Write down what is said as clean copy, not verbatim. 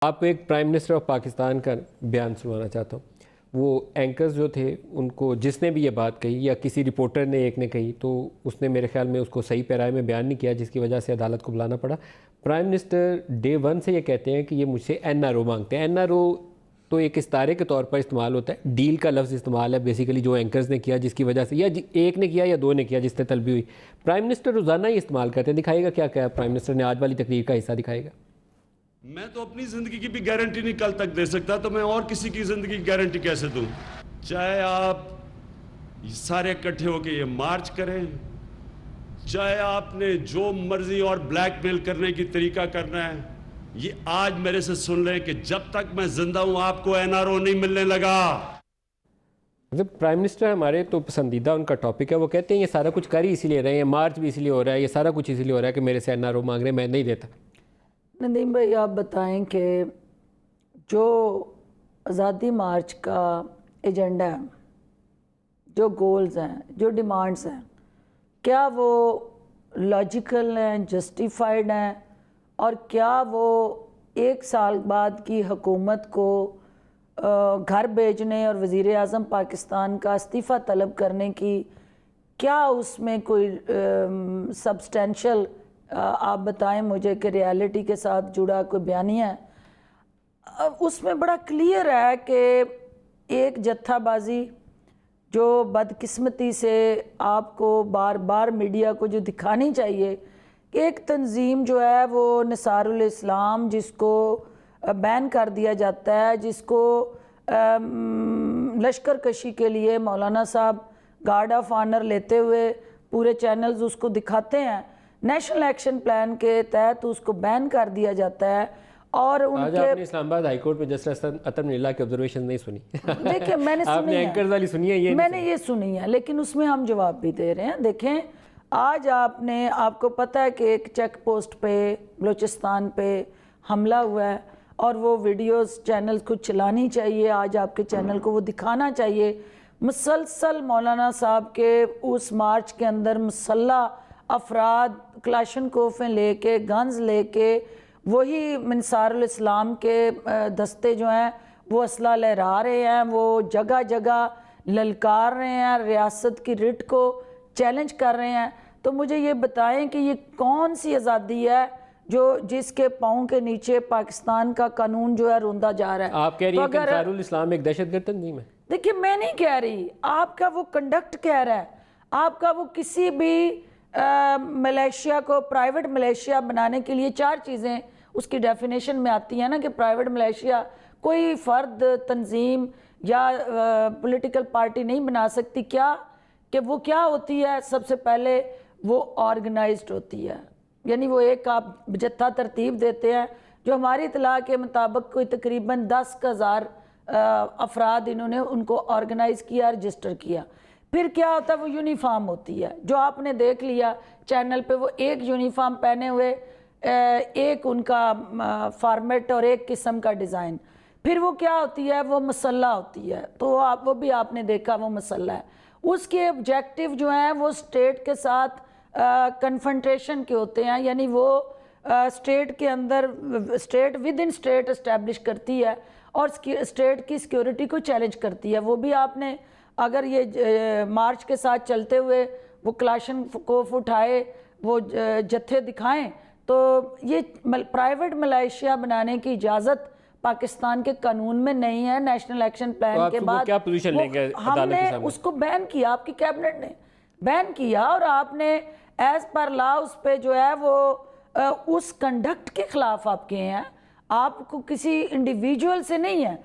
آپ کو ایک پرائم منسٹر آف پاکستان کا بیان سنوانا چاہتا ہوں. وہ اینکرز جو تھے ان کو جس نے بھی یہ بات کہی یا کسی رپورٹر نے ایک نے کہی تو اس نے میرے خیال میں اس کو صحیح پیرائے میں بیان نہیں کیا, جس کی وجہ سے عدالت کو بلانا پڑا. پرائم منسٹر ڈے ون سے یہ کہتے ہیں کہ یہ مجھ سے این آر او مانگتے ہیں. این آر او تو ایک استارے کے طور پر استعمال ہوتا ہے, ڈیل کا لفظ استعمال ہے بیسیکلی جو اینکرز نے کیا, جس کی وجہ سے یا ایک نے کیا یا دو نے کیا جس نے طلبی ہوئی. پرائم منسٹر روزانہ ہی استعمال کرتے ہیں. دکھائے گا کیا کیا پرائم منسٹر نے آج والی تقریر کا حصہ دکھائے گا. میں تو اپنی زندگی کی بھی گارنٹی نہیں کل تک دے سکتا, تو میں اور کسی کی زندگی کی گارنٹی کیسے دوں؟ چاہے آپ سارے اکٹھے ہو کے یہ مارچ کریں, چاہے آپ نے جو مرضی اور بلیک میل کرنے کی طریقہ کرنا ہے, یہ آج میرے سے سن لیں کہ جب تک میں زندہ ہوں آپ کو این آر او نہیں ملنے لگا. پرائم منسٹر ہمارے تو پسندیدہ ان کا ٹاپک ہے. وہ کہتے ہیں یہ سارا کچھ کر ہی اسی لیے رہے ہیں, مارچ بھی اسی لیے ہو رہا ہے, یہ سارا کچھ اسی لیے ہو رہا ہے کہ میرے سے این آر او مانگ رہے ہیں, میں نہیں دیتا. ندیم بھائی آپ بتائیں کہ جو آزادی مارچ کا ایجنڈا ہے, جو گولز ہیں, جو ڈیمانڈز ہیں, کیا وہ لاجیکل ہیں, جسٹیفائڈ ہیں, اور کیا وہ ایک سال بعد کی حکومت کو گھر بھیجنے اور وزیر اعظم پاکستان کا استعفیٰ طلب کرنے کی کیا اس میں کوئی سبسٹینشل آپ بتائیں مجھے کہ ریالٹی کے ساتھ جڑا کوئی بیانیہ ہے؟ اس میں بڑا کلیئر ہے کہ ایک جتھا بازی جو بدقسمتی سے آپ کو بار بار میڈیا کو جو دکھانی چاہیے کہ ایک تنظیم جو ہے وہ نثار الاسلام, جس کو بین کر دیا جاتا ہے, جس کو لشکر کشی کے لیے مولانا صاحب گارڈ آف آنر لیتے ہوئے پورے چینلز اس کو دکھاتے ہیں, نیشنل ایکشن پلان کے تحت اس کو بین کر دیا جاتا ہے. اور ان آج آپ نے اسلام آباد ہائی کورٹ میں جسٹس عطر من اللہ کی آبزرویشن نہیں سنی. دیکھیں میں نے آپ نے اینکرز والی سنی ہے, یہ میں نے یہ سنی ہے, لیکن اس میں ہم جواب بھی دے رہے ہیں. دیکھیں آج آپ کو پتہ ہے کہ ایک چیک پوسٹ پہ بلوچستان پہ حملہ ہوا ہے, اور وہ ویڈیوز چینل کو چلانی چاہیے, آج آپ کے چینل کو وہ دکھانا چاہیے. مسلسل مولانا صاحب کے اس مارچ کے اندر مسلح افراد کلاشن کوفیں لے کے, گنز لے کے, وہی نثار الاسلام کے دستے جو ہیں وہ اسلحہ لہرا رہے ہیں, وہ جگہ جگہ للکار رہے ہیں, ریاست کی رٹ کو چیلنج کر رہے ہیں. تو مجھے یہ بتائیں کہ یہ کون سی آزادی ہے جس کے پاؤں کے نیچے پاکستان کا قانون جو ہے روندا جا رہا ہے؟ آپ کہہ رہی ہیں کہ نثار الاسلام ایک دہشت گرد تنظیم ہے. دیکھیں میں نہیں کہہ رہی, آپ کا وہ کنڈکٹ کہہ رہا ہے, آپ کا وہ کسی بھی ملیشیا کو پرائیویٹ ملیشیا بنانے کے لیے چار چیزیں اس کی ڈیفینیشن میں آتی ہیں نا, کہ پرائیویٹ ملیشیا کوئی فرد, تنظیم یا پولیٹیکل پارٹی نہیں بنا سکتی. کیا کہ وہ کیا ہوتی ہے؟ سب سے پہلے وہ آرگنائزڈ ہوتی ہے, یعنی وہ ایک آپ جتھا ترتیب دیتے ہیں جو ہماری اطلاع کے مطابق کوئی تقریباً 10,000 افراد انہوں نے ان کو آرگنائز کیا, رجسٹر کیا. پھر کیا ہوتا ہے؟ وہ یونیفارم ہوتی ہے, جو آپ نے دیکھ لیا چینل پہ, وہ ایک یونیفارم پہنے ہوئے, ایک ان کا فارمیٹ اور ایک قسم کا ڈیزائن. پھر وہ کیا ہوتی ہے؟ وہ مسلح ہوتی ہے, تو وہ بھی آپ نے دیکھا وہ مسلح ہے. اس کے آبجیکٹیو جو ہیں وہ اسٹیٹ کے ساتھ کنفرنٹیشن کے ہوتے ہیں, یعنی وہ اسٹیٹ کے اندر, state within state establish کرتی ہے اور اسٹیٹ کی سیکیورٹی کو چیلنج کرتی ہے. وہ بھی آپ نے اگر یہ مارچ کے ساتھ چلتے ہوئے وہ کلاشن کوف اٹھائے, وہ جتھے دکھائیں, تو یہ پرائیویٹ ملیشیا بنانے کی اجازت پاکستان کے قانون میں نہیں ہے. نیشنل ایکشن پلان کے بعد کیا پوزیشن لیں گے ہم نے اس کو بین کیا, آپ کی کیبنٹ نے بین کیا, اور آپ نے ایز پر لا اس پہ جو ہے وہ اس کنڈکٹ کے خلاف آپ کے ہیں, آپ کو کسی انڈیویجول سے نہیں ہے.